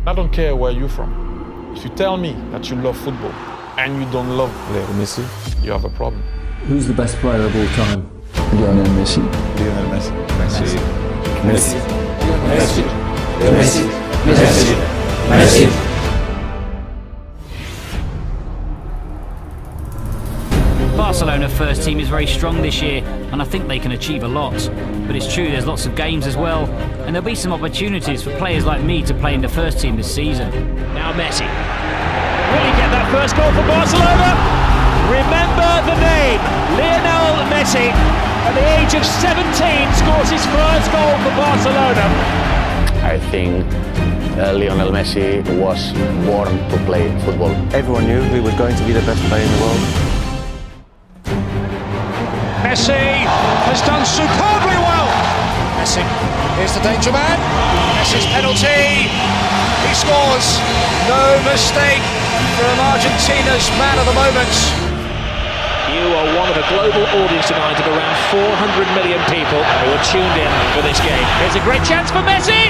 I don't care where you're from. If you tell me that you love football and you don't love Lionel Messi, you have a problem. Who's the best player of all time? Lionel Messi. Lionel Messi. Messi. Messi. Messi. Messi. Messi. Messi. Barcelona first team is very strong this year, and I think they can achieve a lot. But it's true there's lots of games as well, and there'll be some opportunities for players like me to play in the first team this season. Now Messi. Will he get that first goal for Barcelona? Remember the name, Lionel Messi. At the age of 17, scores his first goal for Barcelona. I think Lionel Messi was born to play football. Everyone knew he was going to be the best player in the world. Messi has done superbly well. Messi, here's the danger man. Messi's penalty. He scores. No mistake from Argentina's man of the moment. You are one of a global audience tonight of around 400 million people who are tuned in for this game. Here's a great chance for Messi.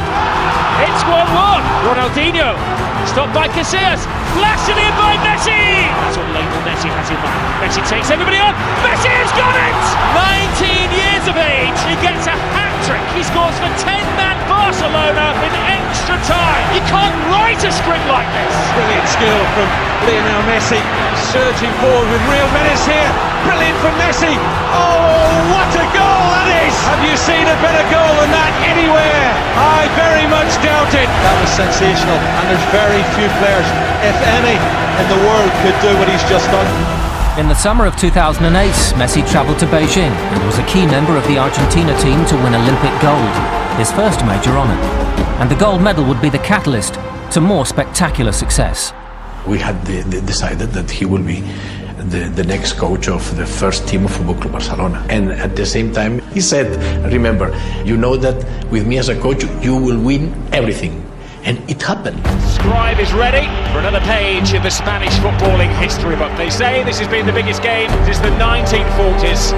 It's 1-1. Ronaldinho, stopped by Casillas, blasted in by Messi. That's what Lionel Messi has in mind. Messi takes everybody on. Messi has got it. 19 years of age, he gets a hat-trick. He scores for 10-man Barcelona in extra time. You can't write a script like this. Brilliant skill from Lionel Messi, surging forward with real menace here. Brilliant from Messi. Oh, what a goal that is! Have you seen a better goal than that anywhere? I very much doubt it. That was sensational, and there's very few players, if any, in the world could do what he's just done. In the summer of 2008, Messi travelled to Beijing and was a key member of the Argentina team to win Olympic gold, his first major honour. And the gold medal would be the catalyst to more spectacular success. We had decided that he will be the next coach of the first team of Football Club Barcelona. And at the same time, he said, remember, you know that with me as a coach, you will win everything. And it happened. Scribe is ready for another page in the Spanish footballing history book. They say this has been the biggest game since the 1940s.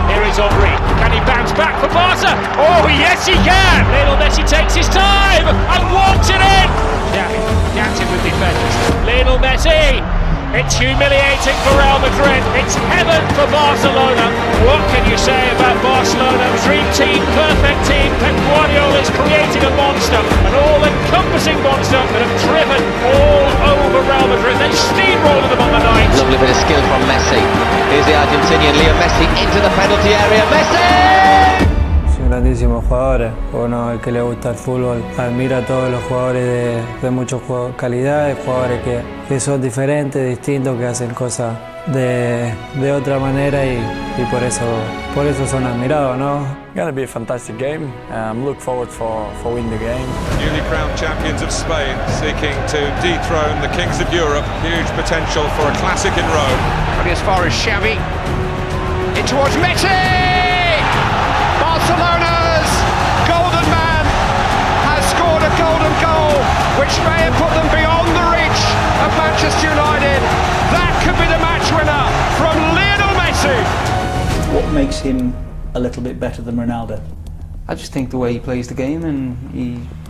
Here is Henry. Can he bounce back for Barca? Oh, yes, he can! Lionel Messi takes his time and walks it in! Gaps with defenders. Lionel Messi! It's humiliating for Real Madrid. It's heaven for Barcelona. What can you say about Barcelona? Dream team, perfect team. Pep Guardiola is creating a monster, an all-encompassing monster that have driven all over Real Madrid. They steamrolled them on the night. Lovely bit of skill from Messi. Here's the Argentinian Leo Messi into the penalty area. Messi! Grandísimos jugadores. Uno, el que le gusta el fútbol, admira a todos los jugadores de mucha calidad, de jugadores que son diferentes, distintos, que hacen cosas de otra manera y por eso son admirados, ¿no? Going to be a fantastic game. Look forward for winning the game. Newly crowned champions of Spain seeking to dethrone the kings of Europe. Huge potential for a classic in Rome. Running as far as Xavi. In towards Messi! Barcelona's golden man has scored a golden goal, which may have put them beyond the reach of Manchester United. That could be the match winner from Lionel Messi. What makes him a little bit better than Ronaldo? I just think the way he plays the game and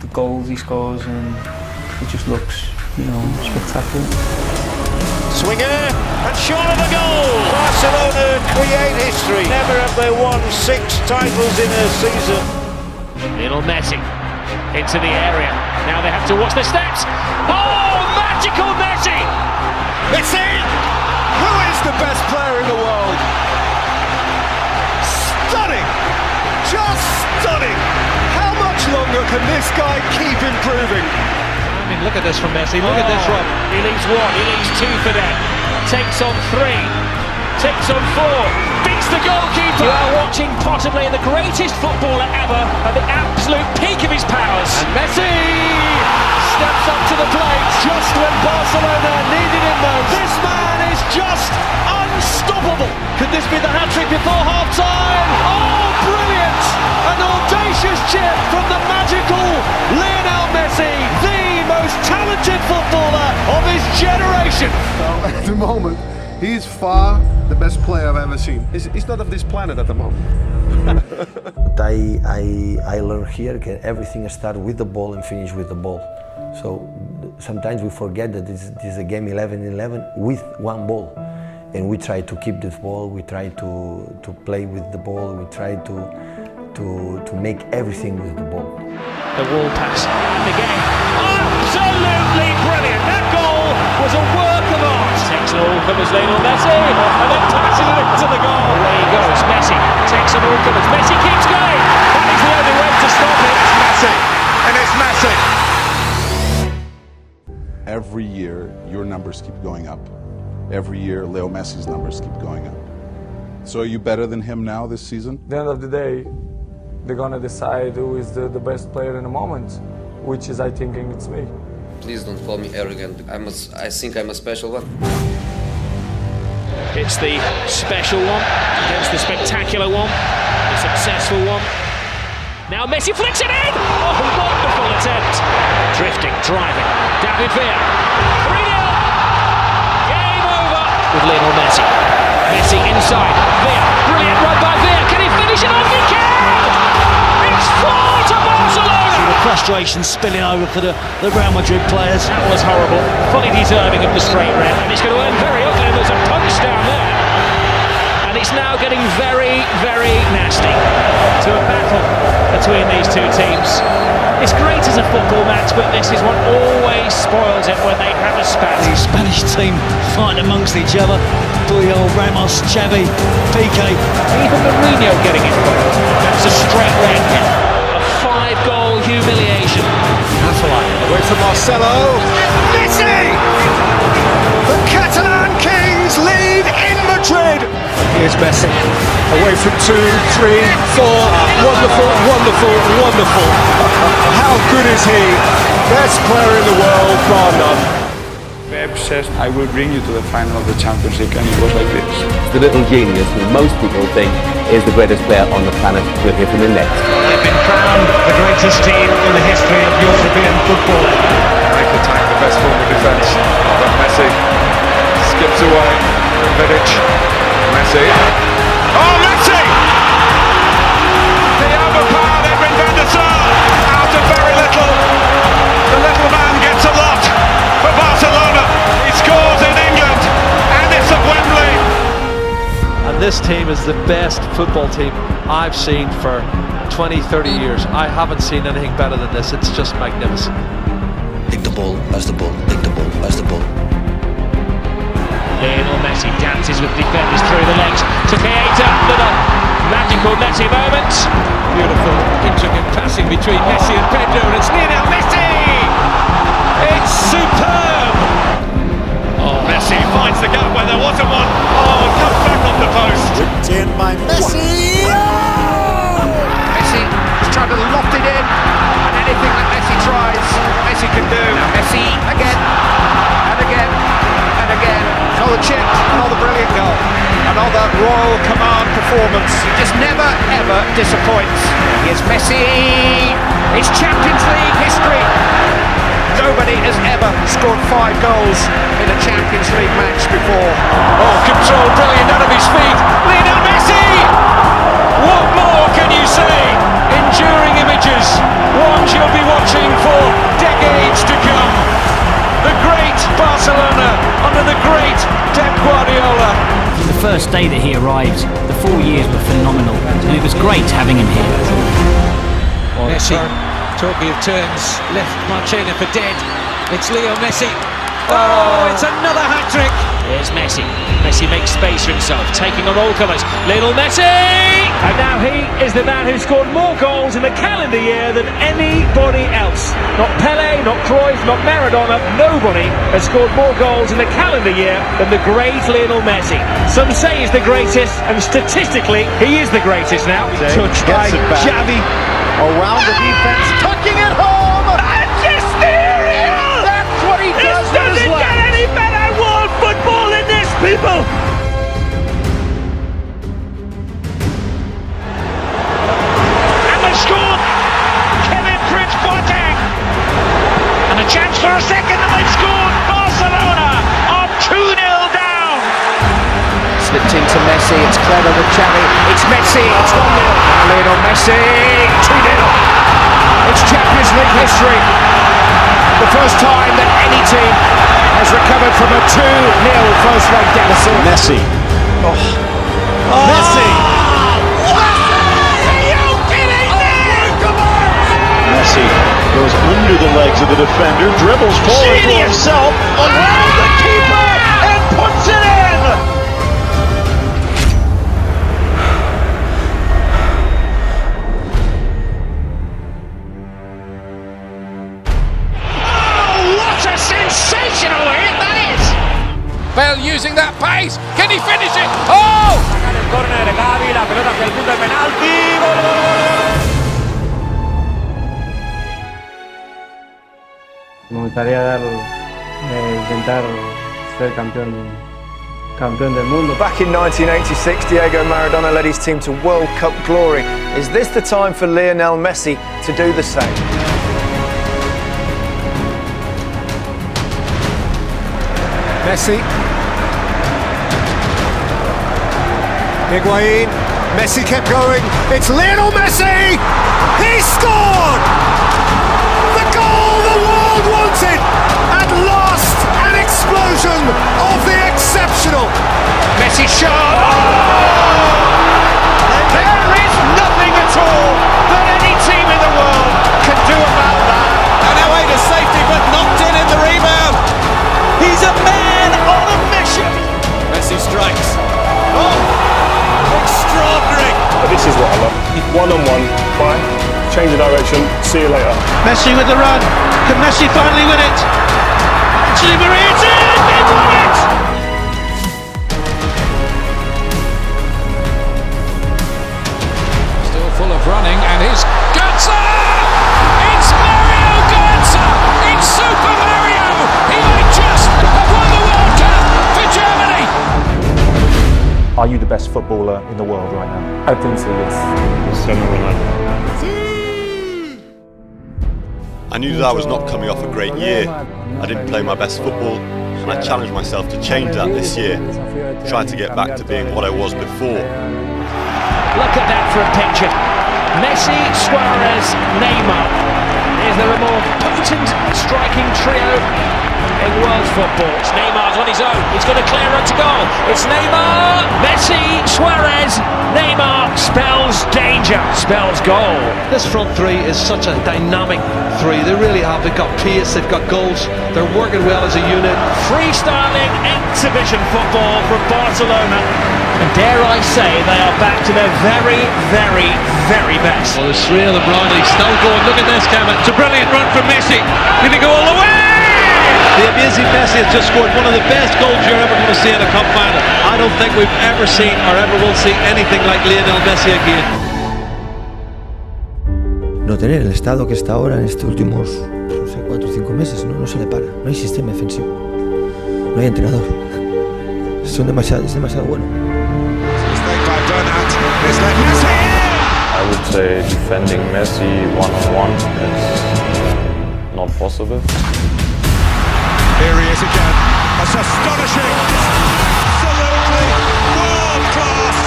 the goals he scores, and it just looks, spectacular. Swinger and short of the goal. Barcelona create history. Never have they won 6 titles in a season. Lionel Messi into the area. Now they have to watch the steps. Oh, magical Messi! Messi! Who is the best player in the world? Stunning! Just stunning! How much longer can this guy keep improving? Look at this from Messi, look at this run. He leaves 1, he leaves 2 for them. Takes on 3, takes on 4, beats the goalkeeper. You are watching possibly the greatest footballer ever at the absolute peak of his powers. And Messi steps up to the plate just when Barcelona needed him most. This man is just unstoppable. Could this be the hat-trick before half-time? Oh, brilliant! An audacious chip from the magical Lionel Messi, the most talented footballer of his generation. Well, at the moment, he is far the best player I've ever seen. He's not of this planet at the moment. I learned here that everything starts with the ball and finish with the ball. So sometimes we forget that this is a game 11-11 with one ball. And we try to keep this ball, we try to play with the ball, we try to make everything with the ball. The wall pass, and again, absolutely brilliant! That goal was a work of art! Takes an all covers Lionel Messi, and then passes it into the goal. There he goes, Messi takes an all covers, Messi keeps going! That is the only way to stop it! It's Messi, and it's Messi! Every year, your numbers keep going up. Every year, Leo Messi's numbers keep going up. So are you better than him now this season? At the end of the day, they're gonna decide who is the best player in the moment, which is, I think, it's me. Please don't call me arrogant. I think I'm a special one. It's the special one against the spectacular one, the successful one. Now Messi flicks it in! Oh, wonderful attempt! Drifting, driving, David Villa. 3-0! Game over! With Lionel Messi. Messi inside, Villa. Brilliant run by Villa. Can he finish it off? He can! It's 4 to Barcelona! The frustration spilling over for the Real Madrid players. That was horrible. Fully deserving of the straight red. And it's going to end very ugly. There's a punch down there. And it's now getting very, very nasty. To a battle between these two teams. It's great as a football match, but this is what always spoils it when they have a spat. The Spanish team fighting amongst each other. Puyol, Ramos, Xavi, Piqué. Even Mourinho getting involved. That's a straight red. A 5-goal humiliation. That's right. Away from Marcelo. Messi! The Catalan Kings lead in Madrid. Here's Messi. Away from 2, 3, 4. Wonderful, wonderful, wonderful. How good is he? Best player in the world, bar none. Pep says, I will bring you to the final of the Champions League, and it was like this. The little genius who most people think is the greatest player on the planet will hit him in next. They've been crowned the greatest team in the history of European football. Make attack the best form of defence. But Messi skips away. Vidic. Messi. Oh, Messi! The overpowered Edwin van der Sar out of very little. The little man gets a lot for Barcelona. He scores in England and it's at Wembley. And this team is the best football team I've seen for 20, 30 years. I haven't seen anything better than this. It's just magnificent. Pick the ball, as the ball, pick the ball, as the ball. Lionel Messi dances with defenders through the legs to Keita. Little magical Messi moment. Beautiful intricate passing between Messi and Pedro, and it's Lionel Messi! It's superb! Oh, Messi finds the gap where there wasn't one. Oh, comes back off the post. Whipped in by Messi. Oh! Messi is trying to loft it in, and anything that Messi tries, Messi can do. Now Messi again, and again, and again. Another chip, another brilliant goal. Another Royal Command performance. He just never, ever disappoints. Here's Messi. It's Champions League history. Nobody has ever scored 5 goals in a Champions League match before. Oh, control, brilliant out of his feet. Lionel Messi! What more can you say? Enduring images. Ones you'll be watching for decades to come. The great Barcelona under the great Pep Guardiola. The first day that he arrived, the 4 years were phenomenal, and it was great having him here. Messi, talking of turns, left Marchena for dead. It's Leo Messi. Oh, it's another hat-trick. There's Messi. Messi makes space for himself, taking on all colours. Lionel Messi! And now he is the man who scored more goals in the calendar year than anybody else. Not Pele, not Cruyff, not Maradona. Nobody has scored more goals in the calendar year than the great Lionel Messi. Some say he's the greatest, and statistically, he is the greatest now. Touched by Xavi around the defence, tucking it home. Magisterial! That's what he does. It doesn't get any better world football in this, people. Chance for a second, and they've scored. Barcelona are 2-0 down. Slipped into Messi, it's clever with Xavi. It's Messi, it's 1-0. Now Lionel Messi, 2-0. It's Champions League history. The first from a 2-0 first-leg deficit. Messi. Messi. Messi goes under the legs of the defender, dribbles forward for himself, around the keeper, and puts it in! Oh, what a sensational hit that is! Bell using that pace, can he finish it? Oh! Saca del córner, Gavi, la pelota hacia el punto de penalti, gol, gol, gol. Me gustaría intentar ser campeón del mundo. Back in 1986, Diego Maradona led his team to World Cup glory. Is this the time for Lionel Messi to do the same? Messi. Higuain. Messi kept going. It's Lionel Messi! He scored! The goal the world wanted! At last, an explosion of the exceptional! Messi shot! There is nothing at all that any team in the world can do about that. And away to safety, but knocked in the rebound. He's a man on a mission. Messi strikes. Oh, extraordinary. This is what I love. One-on-one, fine, change the direction, see you later. Messi with the run. Can Messi finally win it? Actually, Maria's in! They won it! Still full of running, and here's Götze! It's Mario Götze! It's Super Mario! He might just have won the World Cup for Germany! Are you the best footballer in the world right now? I think so, yes. I knew that I was not coming off a great year. I didn't play my best football, and I challenged myself to change that this year, trying to get back to being what I was before. Look at that for a picture. Messi, Suarez, Neymar. Is there a more potent striking trio in world football? It's Neymar's on his own. He's got a clear run to goal. It's Neymar, Messi, Suarez, Neymar spells danger, spells goal. This front three is such a dynamic three. They really have. They've got pace, they've got goals. They're working well as a unit. Freestyling exhibition football from Barcelona. And dare I say, they are back to their very, very, very best. Well, there's three of them, Riley. Still going. Look at this, Kevin. It's a brilliant run from Messi. Can he go all the way? The amazing Messi has just scored one of the best goals you're ever going to see in a cup final. I don't think we've ever seen or ever will see anything like Lionel Messi again. No tener el estado que está ahora en estos últimos, no sé, 4 o 5 meses, no se le para. No hay sistema defensivo. No hay entrenador. Es demasiado bueno. I would say defending Messi one-on-one is not possible. Here he is again. That's astonishing. Absolutely world class.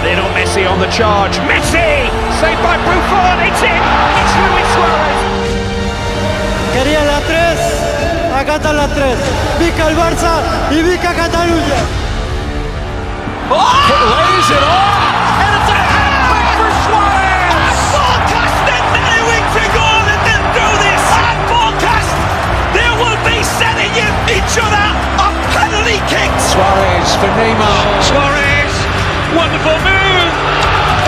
Lionel Messi on the charge. Messi! Saved by Buffon. It's in. It's Luis Suarez. Quería la 3. Acá está la 3. Vica el Barça y Vica Cataluña. Oh! It lays it on. And it's a hat-trick for Suarez. Forecast and knowing to goal and then do this. And forecast. They will be setting each other a penalty kick. Suarez for Neymar. Suarez. Wonderful move.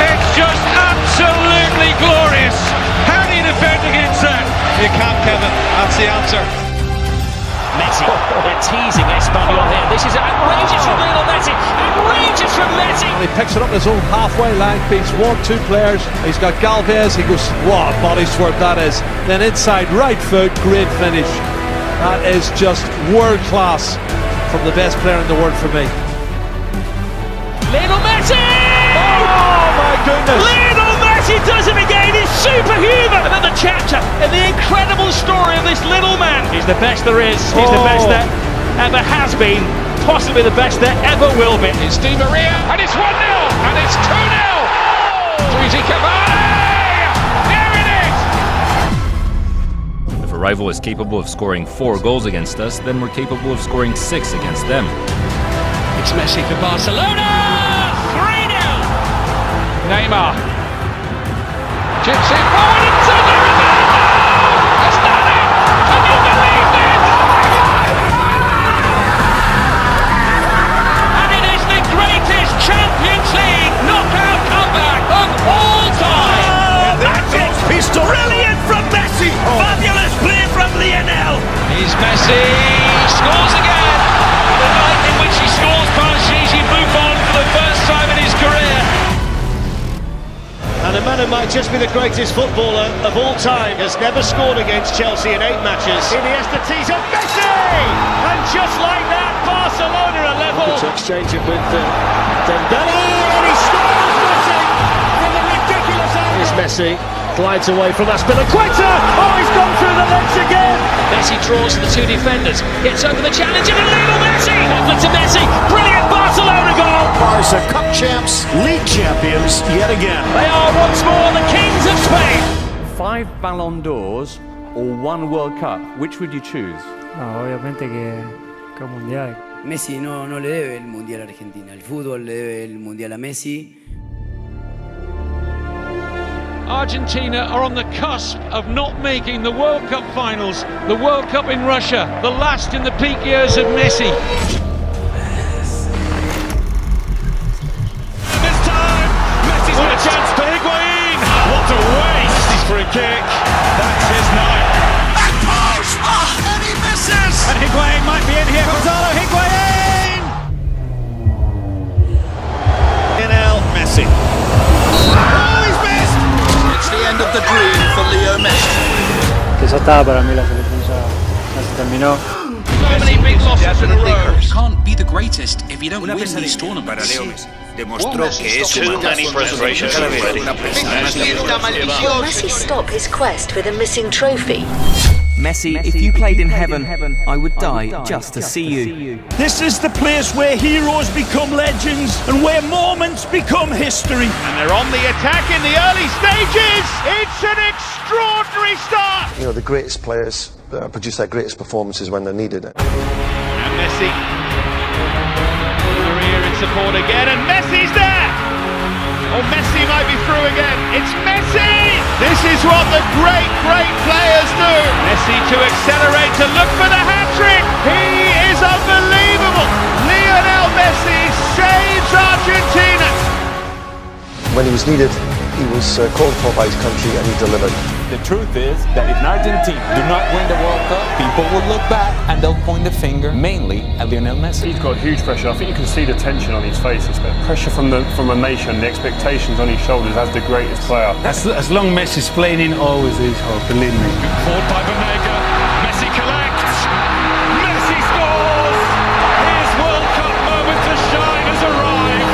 It's just absolutely glorious. How do you defend against that? You can't, Kevin. That's the answer. Messi, they're teasing Espanyol here. This is outrageous from Lionel Messi. Outrageous from Messi. He picks it up in his own halfway line, beats 1-2 players. He's got Galvez. He goes, what a body swerve that is. Then inside right foot, great finish. That is just world class from the best player in the world for me. Lionel Messi! Oh my goodness! Lionel Messi does it again. He's superhuman. Another chapter in the incredible story of this little man. He's the best there is. He's the best there ever has been. Possibly the best there ever will be. It's Di Maria, and it's 1-0, and it's 2-0. Luigi Cavani! There it is! If a rival is capable of scoring 4 goals against us, then we're capable of scoring 6 against them. It's Messi for Barcelona! 3-0! Neymar. Chips it forward into the Ronaldo! Has done it! Can you believe it? And it is the greatest Champions League knockout comeback of all time! That's it! Pistol! Brilliant from Messi! Fabulous play from Lionel! Here's Messi, scores again! The night in which he scores past Gigi Buffon for the first time in his career. And a man who might just be the greatest footballer of all time has never scored against Chelsea in 8 matches. Iniesta tees up Messi! And just like that, Barcelona are level. To exchange it with Dembele, and he scores Messi from a ridiculous angle. Here's Messi, glides away from Aspilicueta. Oh, he's gone through the legs again. Messi draws the 2 defenders, gets over the challenge, and Lionel Messi! Over to Messi, brilliant Barcelona goal! Barca Cup champs, league champions yet again. They are once more the kings of Spain. 5 Ballon d'Ors or 1 World Cup, which would you choose? No, obviamente que un mundial. Messi no le debe el mundial a Argentina. El fútbol le debe el mundial a Messi. Argentina are on the cusp of not making the World Cup finals. The World Cup in Russia, the last in the peak years of Messi. This time, Messi's got a chance for Higuain. What a waste! Messi's free kick. That's his night. Back post! Oh, and he misses! And Higuain might be in here. Gonzalo Higuain! Lionel Messi. Oh, he's missed! It's the end of the dream for Leo Messi. Que ya estaba para mí la selección, ya se terminó. So many big losses in a row. You can't be the greatest if you don't win these tournaments. Demostró que es too many frustrations already. Will Messi stop his quest for the missing trophy? Messi, if you played in heaven, I would die just to see you. This is the place where heroes become legends and where moments become history. And they're on the attack in the early stages. It's an extraordinary start. You know, the greatest players produce their greatest performances when they're needed. And Messi. Career in support again, and Messi's there. Oh, Messi might be through again. It's Messi! This is what the great players do. Messi to accelerate, to look for the hat-trick. He is unbelievable. Lionel Messi saves Argentina. When he was needed, he was called for by his country and he delivered. The truth is that if Argentina do not win the World Cup, people will look back and they'll point the finger mainly at Lionel Messi. He's got huge pressure. I think you can see the tension on his face. It's pressure from a nation, the expectations on his shoulders as the greatest player. As long Messi's playing in, always is hope, believe me. Forward by Banega. Messi collects. Messi scores. His World Cup moment to shine has arrived.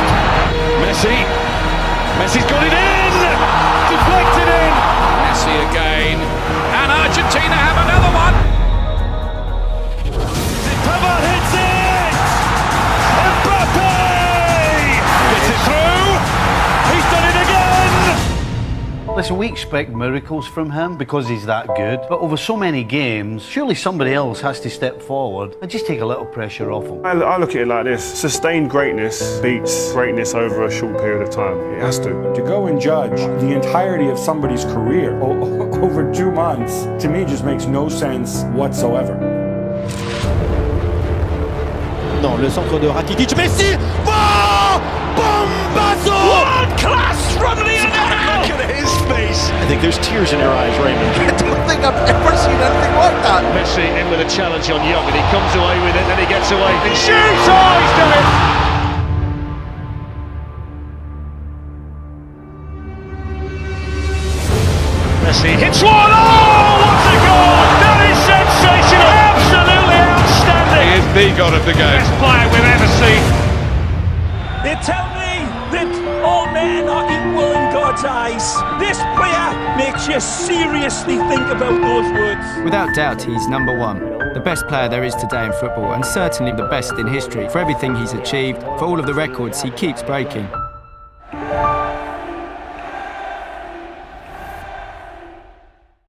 Messi's got it in. Deflected in. Messi again, and Argentina have another one. Pavard hits it! Mbappe! Gets it through! He's done it again! Listen, we expect miracles from him because he's that good, but over so many games, surely somebody else has to step forward and just take a little pressure off him. I look at it like this: sustained greatness beats greatness over a short period of time. It has to. To go and judge the entirety of somebody's career over 2 months, to me, just makes no sense whatsoever. Dans le centre de Rakitic, Messi! Oh! Bombazo! World class from Lionel! Look at his face! I think there's tears in your eyes, Raymond. I don't think I've ever seen anything like that. Messi in with a challenge on Young, and he comes away with it, and he gets away and shoots! Oh, he's done it! Messi hits one! Oh, what a goal! That is sensational! Absolutely outstanding! He is the god of the game. Best player we've ever seen. They tell me that all men are equal in God's eyes. This player makes you seriously think about those words. Without doubt, he's number one. The best player there is today in football, and certainly the best in history for everything he's achieved, for all of the records he keeps breaking.